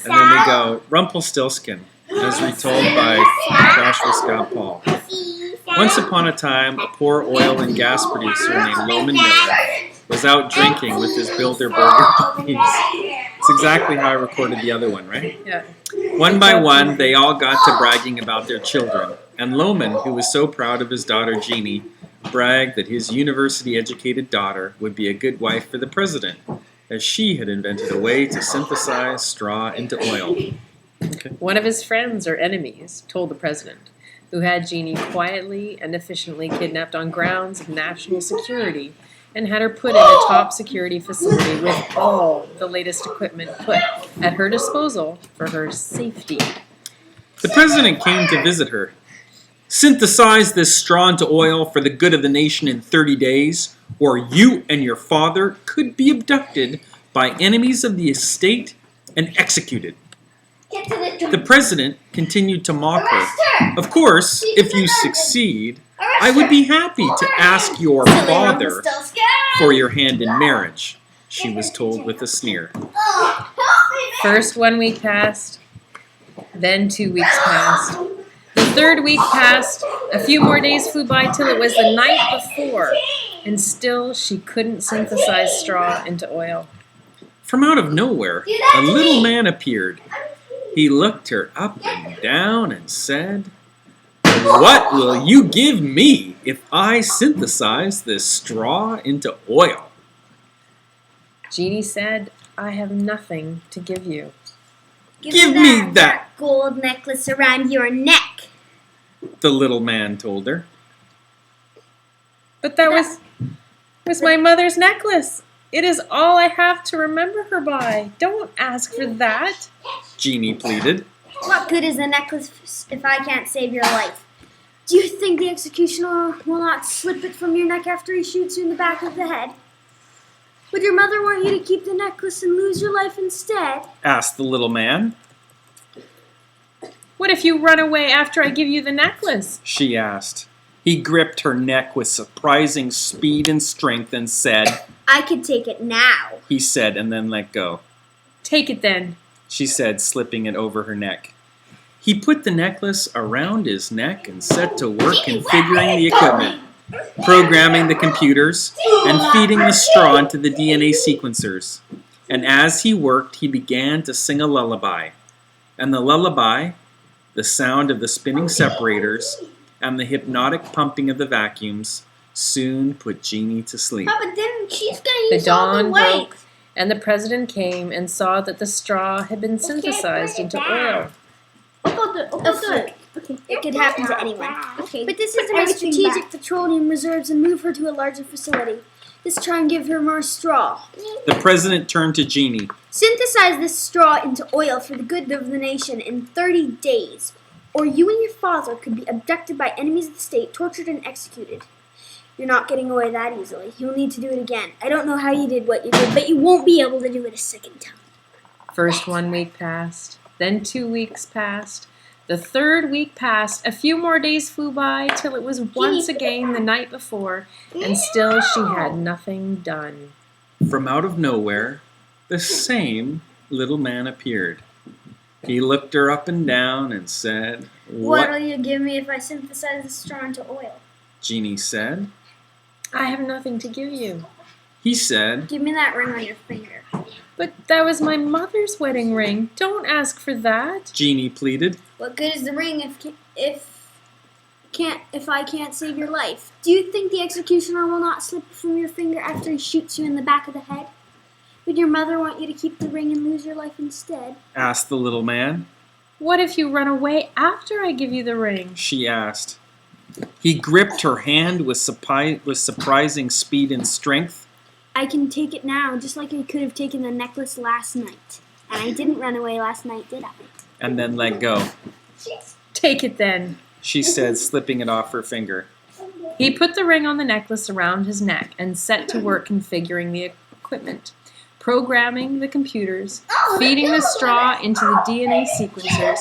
And then we go Rumpelstiltskin, as retold by Joshua Scott Paul. Once upon a time, a poor oil and gas producer named Loman Miller was out drinking with his Bilderberger buddies. It's exactly how I recorded the other one, right? Yeah. One by one, they all got to bragging about their children. And Loman, who was so proud of his daughter Jeannie, bragged that his university-educated daughter would be a good wife for the president, as she had invented a way to synthesize straw into oil. Okay. One of his friends or enemies told the president, who had Jeannie quietly and efficiently kidnapped on grounds of national security and had her put in a top security facility with all the latest equipment put at her disposal for her safety. The president came to visit her. Synthesize this straw into oil for the good of the nation in 30 days, or you and your father could be abducted by enemies of the estate and executed. The president continued to mock her. Of course, if you succeed, I would be happy to ask your father for your hand in marriage, she was told with a sneer. First 1 week passed, then 2 weeks passed. The third week passed, a few more days flew by till it was the night before, and still she couldn't synthesize straw into oil. From out of nowhere, a little man appeared. He looked her up and down and said, "What will you give me if I synthesize this straw into oil?" Jeannie said, "I have nothing to give you." Give me that gold necklace around your neck, the little man told her. But that was my mother's necklace. It is all I have to remember her by. Don't ask for that, Jeannie pleaded. What good is the necklace if I can't save your life? Do you think the executioner will not slip it from your neck after he shoots you in the back of the head? Would your mother want you to keep the necklace and lose your life instead? Asked the little man. What if you run away after I give you the necklace? She asked. He gripped her neck with surprising speed and strength and said, I could take it now, he said, and then let go. Take it then, she said, slipping it over her neck. He put the necklace around his neck and set to work configuring the equipment, programming the computers, and feeding the straw into the DNA sequencers. And as he worked, he began to sing a lullaby. And the lullaby, the sound of the spinning separators, and the hypnotic pumping of the vacuums, soon put Jeannie to sleep. Papa, then she's gonna The use all the dawn weight. broke, and the president came and saw that the straw had been synthesized into oil. Okay. It could happen to anyone. Okay. But this is my strategic petroleum reserves and move her to a larger facility. Let's try and give her more straw. The president turned to Jeannie. Synthesize this straw into oil for the good of the nation in 30 days, or you and your father could be abducted by enemies of the state, tortured and executed. You're not getting away that easily. You'll need to do it again. I don't know how you did what you did, but you won't be able to do it a second time. First 1 week passed, then 2 weeks passed. The third week passed. A few more days flew by till it was once again the night before, and still she had nothing done. From out of nowhere, the same little man appeared. He looked her up and down and said, What'll you give me if I synthesize the straw into oil? Jeannie said. I have nothing to give you. He said, Give me that ring on your finger. But that was my mother's wedding ring. Don't ask for that. Jeannie pleaded. What good is the ring if I can't save your life? Do you think the executioner will not slip it from your finger after he shoots you in the back of the head? Would your mother want you to keep the ring and lose your life instead? Asked the little man. What if you run away after I give you the ring? She asked. He gripped her hand with surprising speed and strength. I can take it now, just like I could have taken the necklace last night. And I didn't run away last night, did I? And then let go. Take it then, She said, slipping it off her finger. He put the ring on the necklace around his neck and set to work configuring the equipment, programming the computers, feeding the straw into the DNA sequencers,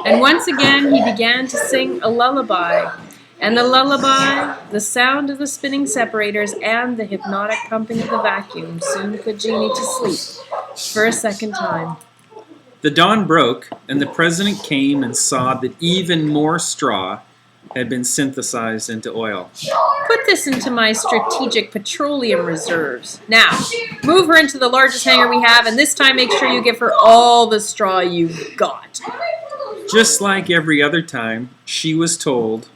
and once again he began to sing a lullaby. And the lullaby, the sound of the spinning separators, and the hypnotic pumping of the vacuum soon put Jeannie to sleep for a second time. The dawn broke, and the president came and saw that even more straw had been synthesized into oil. Put this into my strategic petroleum reserves. Now, move her into the largest hangar we have, and this time make sure you give her all the straw you've got. Just like every other time, she was told,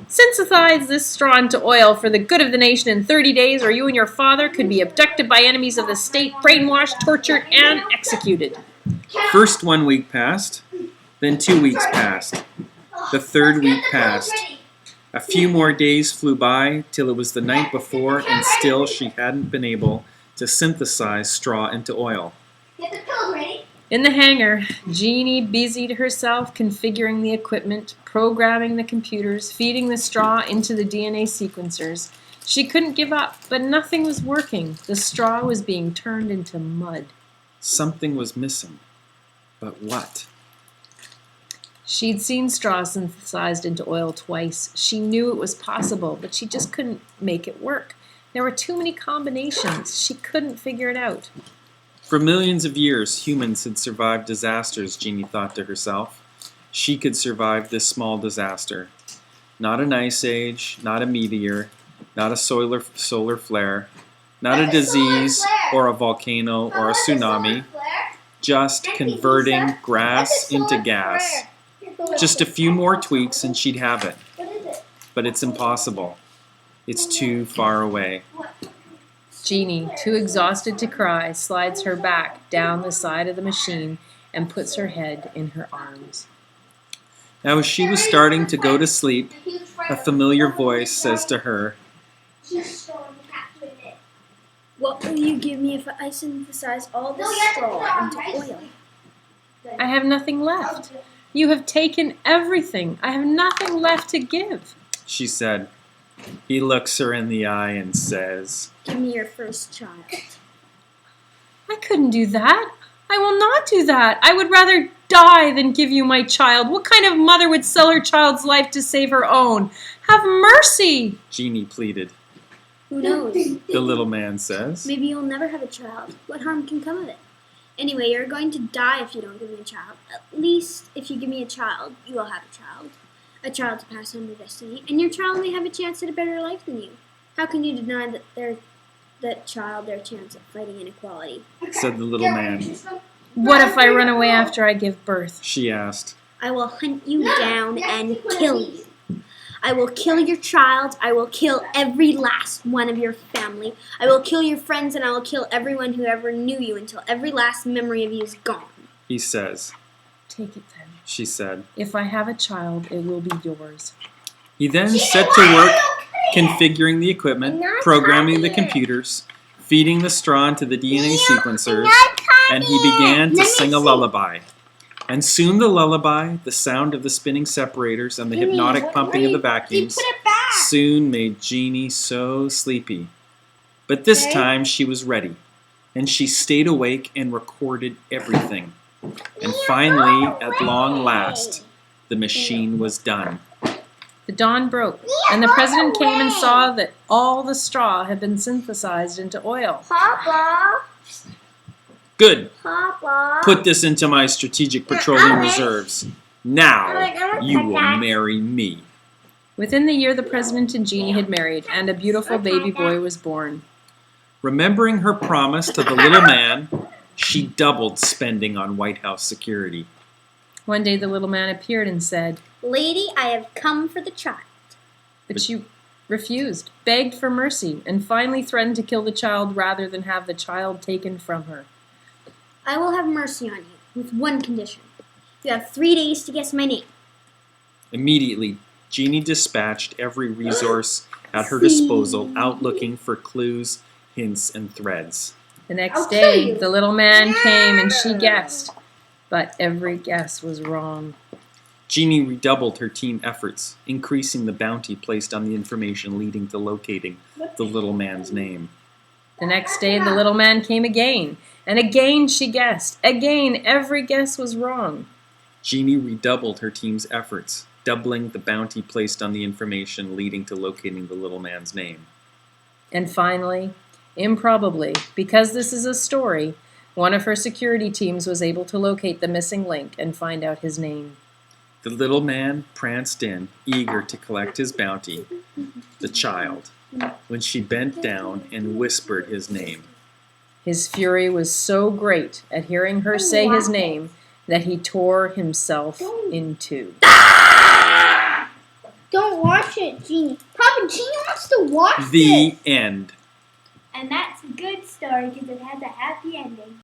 Synthesize this straw into oil for the good of the nation in 30 days, or you and your father could be abducted by enemies of the state, brainwashed, tortured, and executed. First 1 week passed, then 2 weeks passed. The third week passed. A few more days flew by till it was the night before, and still she hadn't been able to synthesize straw into oil. Get the pills ready. In the hangar, Jeannie busied herself configuring the equipment, programming the computers, feeding the straw into the DNA sequencers. She couldn't give up, but nothing was working. The straw was being turned into mud. Something was missing. But what? She'd seen straw synthesized into oil twice. She knew it was possible, but she just couldn't make it work. There were too many combinations. She couldn't figure it out. For millions of years, humans had survived disasters, Jeannie thought to herself. She could survive this small disaster. Not an ice age, not a meteor, not a solar flare, not a disease or a volcano or a tsunami, just converting grass into gas. Just a few more tweaks and she'd have it. But it's impossible. It's too far away. Jeannie, too exhausted to cry, slides her back down the side of the machine and puts her head in her arms. Now, as she was starting to go to sleep, a familiar voice says to her, What will you give me if I synthesize all this straw into oil? I have nothing left. You have taken everything. I have nothing left to give. She said. He looks her in the eye and says, Give me your first child. I couldn't do that. I will not do that. I would rather die than give you my child. What kind of mother would sell her child's life to save her own? Have mercy. Jeannie pleaded. Who knows? The little man says. Maybe you'll never have a child. What harm can come of it? Anyway, you're going to die if you don't give me a child. At least, if you give me a child, you will have a child. A child to pass on your destiny, and your child may have a chance at a better life than you. How can you deny that child their chance at fighting inequality? Said the little man. What if I run away after I give birth? She asked. I will hunt you down and kill you. I will kill your child. I will kill every last one of your family. I will kill your friends, and I will kill everyone who ever knew you until every last memory of you is gone. He says. Take it then. She said. If I have a child, it will be yours. He then set to work configuring the equipment, programming the computers, feeding the straw into the DNA sequencers, and he began to sing a lullaby. And soon the lullaby, the sound of the spinning separators and the hypnotic pumping of the vacuums, soon made Jeannie so sleepy. But this time she was ready, and she stayed awake and recorded everything. And finally, at long last, the machine was done. The dawn broke, and the president came and saw that all the straw had been synthesized into oil. Papa! Good. Papa! Put this into my strategic petroleum reserves. Now you will marry me. Within the year, the president and Jeannie had married, and a beautiful baby boy was born. Remembering her promise to the little man, she doubled spending on White House security. One day the little man appeared and said, Lady, I have come for the child. but she refused, begged for mercy, and finally threatened to kill the child rather than have the child taken from her. I will have mercy on you, with one condition. You have 3 days to guess my name. Immediately, Jeannie dispatched every resource at her disposal, out looking for clues, hints, and threads. The next I'll kill day, you. the little man came and she guessed, but every guess was wrong. Jeannie redoubled her team efforts, increasing the bounty placed on the information leading to locating the little man's name. The next day, the little man came again, and again she guessed. Again, every guess was wrong. Jeannie redoubled her team's efforts, doubling the bounty placed on the information leading to locating the little man's name. And finally, improbably, because this is a story, One of her security teams was able to locate the missing link and find out his name. The little man pranced in, eager to collect his bounty, the child, when she bent down and whispered his name. His fury was so great at hearing her say his name that he tore himself in two. Don't watch it, Jeannie. Papa, Jeannie wants to watch The this. end. And that's a good story because it has a happy ending.